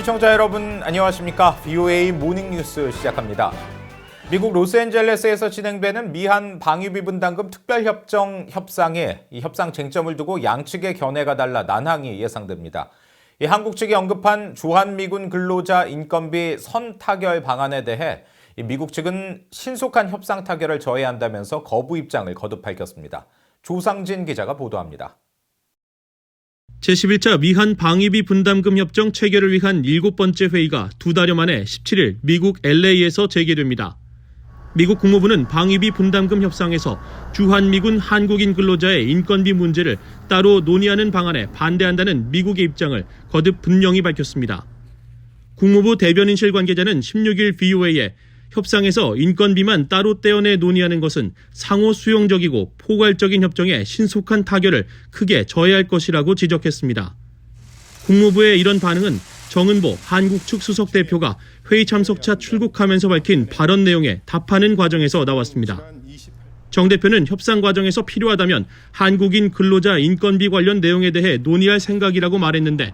시청자 여러분 안녕하십니까? VOA 모닝뉴스 시작합니다. 미국 로스앤젤레스에서 진행되는 미한 방위비 분담금 특별협정 협상에 이 협상 쟁점을 두고 양측의 견해가 달라 난항이 예상됩니다. 이 한국 측이 언급한 주한미군 근로자 인건비 선타결 방안에 대해 이 미국 측은 신속한 협상 타결을 저해한다면서 거부 입장을 거듭 밝혔습니다. 조상진 기자가 보도합니다. 제11차 미한 방위비 분담금 협정 체결을 위한 7번째 회의가 2달여 만에 17일 미국 LA에서 재개됩니다. 미국 국무부는 방위비 분담금 협상에서 주한미군 한국인 근로자의 인건비 문제를 따로 논의하는 방안에 반대한다는 미국의 입장을 거듭 분명히 밝혔습니다. 국무부 대변인실 관계자는 16일 VOA에 협상에서 인건비만 따로 떼어내 논의하는 것은 상호 수용적이고 포괄적인 협정의 신속한 타결을 크게 저해할 것이라고 지적했습니다. 국무부의 이런 반응은 정은보 한국 측 수석 대표가 회의 참석차 출국하면서 밝힌 발언 내용에 답하는 과정에서 나왔습니다. 정 대표는 협상 과정에서 필요하다면 한국인 근로자 인건비 관련 내용에 대해 논의할 생각이라고 말했는데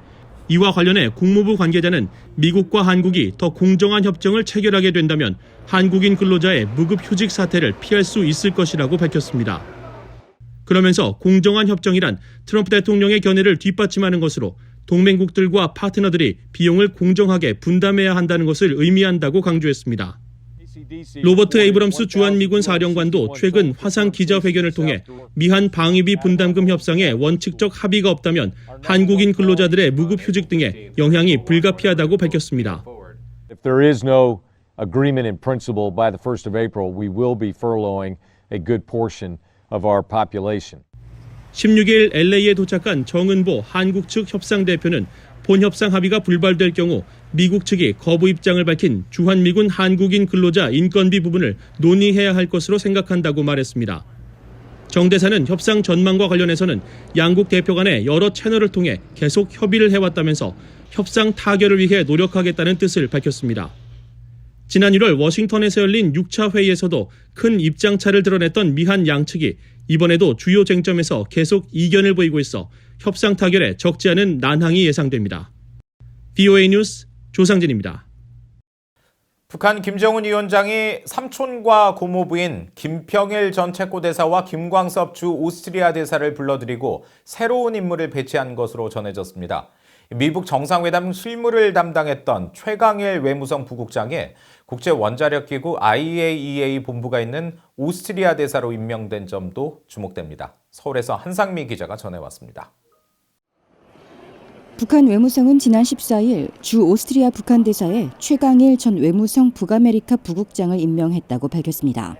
이와 관련해 국무부 관계자는 미국과 한국이 더 공정한 협정을 체결하게 된다면 한국인 근로자의 무급 휴직 사태를 피할 수 있을 것이라고 밝혔습니다. 그러면서 공정한 협정이란 트럼프 대통령의 견해를 뒷받침하는 것으로 동맹국들과 파트너들이 비용을 공정하게 분담해야 한다는 것을 의미한다고 강조했습니다. 로버트 에이브럼스 주한미군 사령관도 최근 화상 기자회견을 통해 미한 방위비 분담금 협상에 원칙적 합의가 없다면 한국인 근로자들의 무급 휴직 등에 영향이 불가피하다고 밝혔습니다. If there is no agreement in principle by the 1st of April, we will be furloughing a good portion of our population. 16일 LA에 도착한 정은보 한국 측 협상 대표는 본 협상 합의가 불발될 경우 미국 측이 거부 입장을 밝힌 주한미군 한국인 근로자 인건비 부분을 논의해야 할 것으로 생각한다고 말했습니다. 정 대사는 협상 전망과 관련해서는 양국 대표 간의 여러 채널을 통해 계속 협의를 해왔다면서 협상 타결을 위해 노력하겠다는 뜻을 밝혔습니다. 지난 1월 워싱턴에서 열린 6차 회의에서도 큰 입장차를 드러냈던 미한 양측이 이번에도 주요 쟁점에서 계속 이견을 보이고 있어 협상 타결에 적지 않은 난항이 예상됩니다. VOA 뉴스 조상진입니다. 북한 김정은 위원장이 삼촌과 고모부인 김평일 전 체코 대사와 김광섭 주 오스트리아 대사를 불러들이고 새로운 인물을 배치한 것으로 전해졌습니다. 미북 정상회담 실무를 담당했던 최강일 외무성 부국장이 국제원자력기구 IAEA 본부가 있는 오스트리아 대사로 임명된 점도 주목됩니다. 서울에서 한상미 기자가 전해왔습니다. 북한 외무성은 지난 14일 주 오스트리아 북한 대사에 최강일 전 외무성 북아메리카 부국장을 임명했다고 밝혔습니다.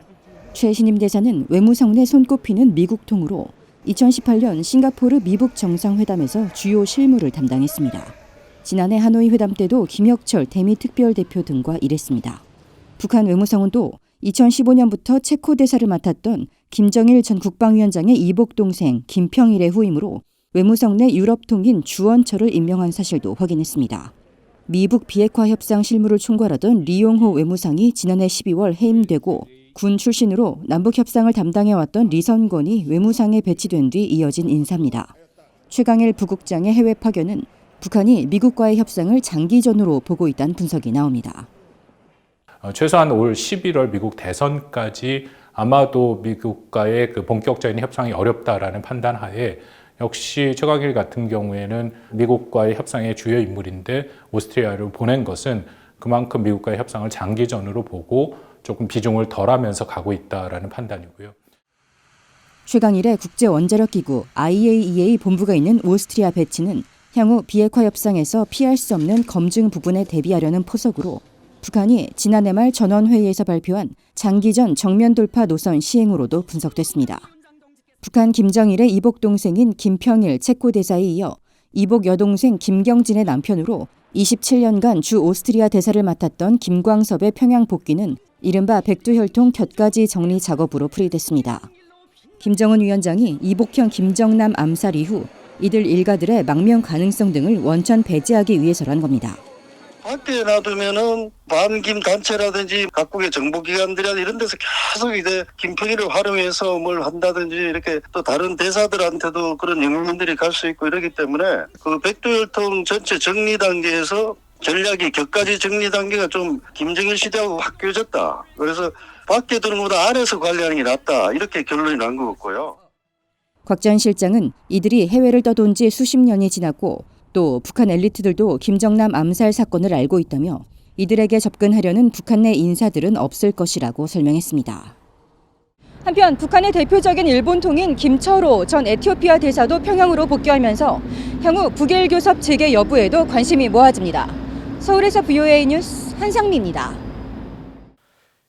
최 신임 대사는 외무성 내 손꼽히는 미국통으로 2018년 싱가포르 미북 정상회담에서 주요 실무를 담당했습니다. 지난해 하노이 회담 때도 김혁철 대미 특별대표 등과 일했습니다. 북한 외무성은 또 2015년부터 체코 대사를 맡았던 김정일 전 국방위원장의 이복 동생 김평일의 후임으로 외무성 내 유럽 통인 주원철을 임명한 사실도 확인했습니다. 미북 비핵화 협상 실무를 총괄하던 리용호 외무상이 지난해 12월 해임되고 군 출신으로 남북 협상을 담당해왔던 리선권이 외무상에 배치된 뒤 이어진 인사입니다. 최강일 부국장의 해외 파견은 북한이 미국과의 협상을 장기전으로 보고 있다는 분석이 나옵니다. 최소한 올 11월 미국 대선까지 아마도 미국과의 그 본격적인 협상이 어렵다라는 판단 하에 역시 최강일 같은 경우에는 미국과의 협상의 주요 인물인데 오스트리아로 보낸 것은 그만큼 미국과의 협상을 장기전으로 보고 조금 비중을 덜하면서 가고 있다라는 판단이고요. 최강일의 국제원자력기구 IAEA 본부가 있는 오스트리아 배치는 향후 비핵화 협상에서 피할 수 없는 검증 부분에 대비하려는 포석으로 북한이 지난해 말 전원회의에서 발표한 장기전 정면 돌파 노선 시행으로도 분석됐습니다. 북한 김정일의 이복 동생인 김평일 체코 대사에 이어 이복 여동생 김경진의 남편으로 27년간 주 오스트리아 대사를 맡았던 김광섭의 평양 복귀는 이른바 백두혈통 곁가지 정리 작업으로 풀이됐습니다. 김정은 위원장이 이복형 김정남 암살 이후 이들 일가들의 망명 가능성 등을 원천 배제하기 위해서란 겁니다. 밖에 놔두면은 반김 단체라든지 각국의 정보기관들이나 이런 데서 계속 이제 김평일을 활용해서 뭘 한다든지 이렇게 또 다른 대사들한테도 그런 영향들이 갈 수 있고 이러기 때문에 그 백두혈통 전체 정리 단계에서 전략이 격가지 정리 단계가 좀 김정일 시대하고 바뀌어졌다. 그래서 밖에 드는 것보다 안에서 관리하는 게 낫다. 이렇게 결론이 난 것 같고요. 곽 전 실장은 이들이 해외를 떠돈 지 수십 년이 지났고 또 북한 엘리트들도 김정남 암살 사건을 알고 있다며 이들에게 접근하려는 북한 내 인사들은 없을 것이라고 설명했습니다. 한편 북한의 대표적인 일본통인 김철호 전 에티오피아 대사도 평양으로 복귀하면서 향후 북일 교섭 재개 여부에도 관심이 모아집니다. 서울에서 VOA 뉴스 한상미입니다.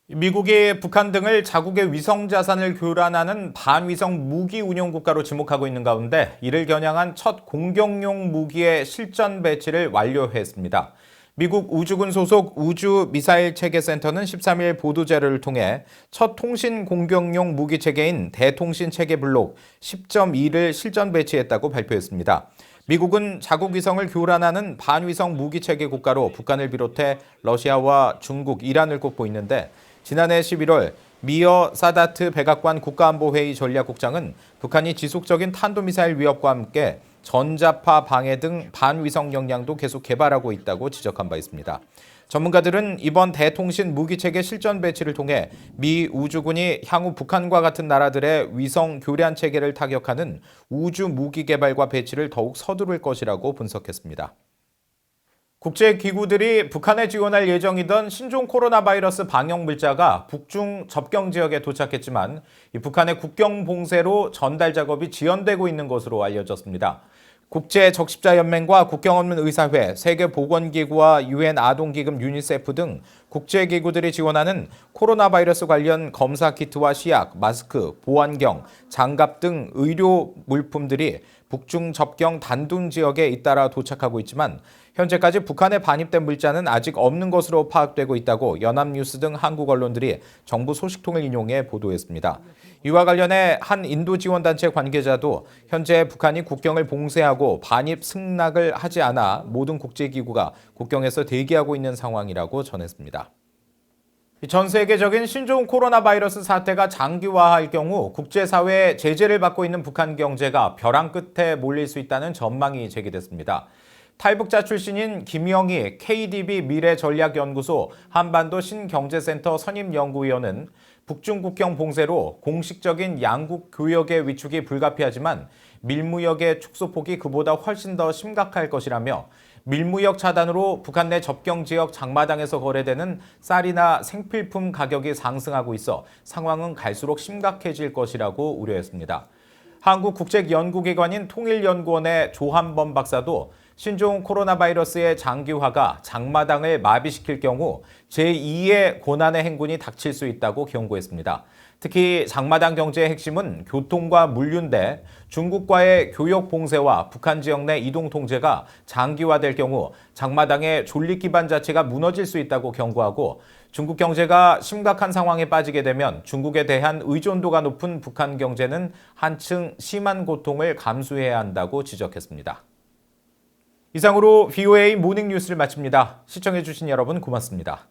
미국이 북한 등을 자국의 위성 자산을 교란하는 반위성 무기 운용 국가로 지목하고 있는 가운데 이를 겨냥한 첫 공격용 무기의 실전 배치를 완료했습니다. 미국 우주군 소속 우주미사일체계센터는 13일 보도자료를 통해 첫 통신 공격용 무기 체계인 대통신 체계 블록 10.2를 실전 배치했다고 발표했습니다. 미국은 자국 위성을 교란하는 반위성 무기 체계 국가로 북한을 비롯해 러시아와 중국, 이란을 꼽고 있는데 지난해 11월 미어 사다트 백악관 국가안보회의 전략국장은 북한이 지속적인 탄도미사일 위협과 함께 전자파 방해 등 반위성 역량도 계속 개발하고 있다고 지적한 바 있습니다. 전문가들은 이번 대통신 무기체계 실전 배치를 통해 미 우주군이 향후 북한과 같은 나라들의 위성 교란 체계를 타격하는 우주 무기 개발과 배치를 더욱 서두를 것이라고 분석했습니다. 국제기구들이 북한에 지원할 예정이던 신종 코로나 바이러스 방역 물자가 북중 접경 지역에 도착했지만 북한의 국경 봉쇄로 전달 작업이 지연되고 있는 것으로 알려졌습니다. 국제적십자연맹과 국경 없는 의사회, 세계보건기구와 유엔 아동기금 유니세프 등 국제기구들이 지원하는 코로나 바이러스 관련 검사 키트와 시약, 마스크, 보안경, 장갑 등 의료 물품들이 북중 접경 단둥 지역에 잇따라 도착하고 있지만 현재까지 북한에 반입된 물자는 아직 없는 것으로 파악되고 있다고 연합뉴스 등 한국 언론들이 정부 소식통을 인용해 보도했습니다. 이와 관련해 한 인도 지원단체 관계자도 현재 북한이 국경을 봉쇄하고 반입 승낙을 하지 않아 모든 국제기구가 국경에서 대기하고 있는 상황이라고 전했습니다. 전 세계적인 신종 코로나 바이러스 사태가 장기화할 경우 국제사회의 제재를 받고 있는 북한 경제가 벼랑 끝에 몰릴 수 있다는 전망이 제기됐습니다. 탈북자 출신인 김영희 KDB 미래전략연구소 한반도 신경제센터 선임연구위원은 북중 국경 봉쇄로 공식적인 양국 교역의 위축이 불가피하지만 밀무역의 축소폭이 그보다 훨씬 더 심각할 것이라며 밀무역 차단으로 북한 내 접경 지역 장마당에서 거래되는 쌀이나 생필품 가격이 상승하고 있어 상황은 갈수록 심각해질 것이라고 우려했습니다. 한국국책연구기관인 통일연구원의 조한범 박사도 신종 코로나 바이러스의 장기화가 장마당을 마비시킬 경우 제2의 고난의 행군이 닥칠 수 있다고 경고했습니다. 특히 장마당 경제의 핵심은 교통과 물류인데 중국과의 교역 봉쇄와 북한 지역 내 이동 통제가 장기화될 경우 장마당의 존립 기반 자체가 무너질 수 있다고 경고하고 중국 경제가 심각한 상황에 빠지게 되면 중국에 대한 의존도가 높은 북한 경제는 한층 심한 고통을 감수해야 한다고 지적했습니다. 이상으로 VOA 모닝 뉴스를 마칩니다. 시청해주신 여러분 고맙습니다.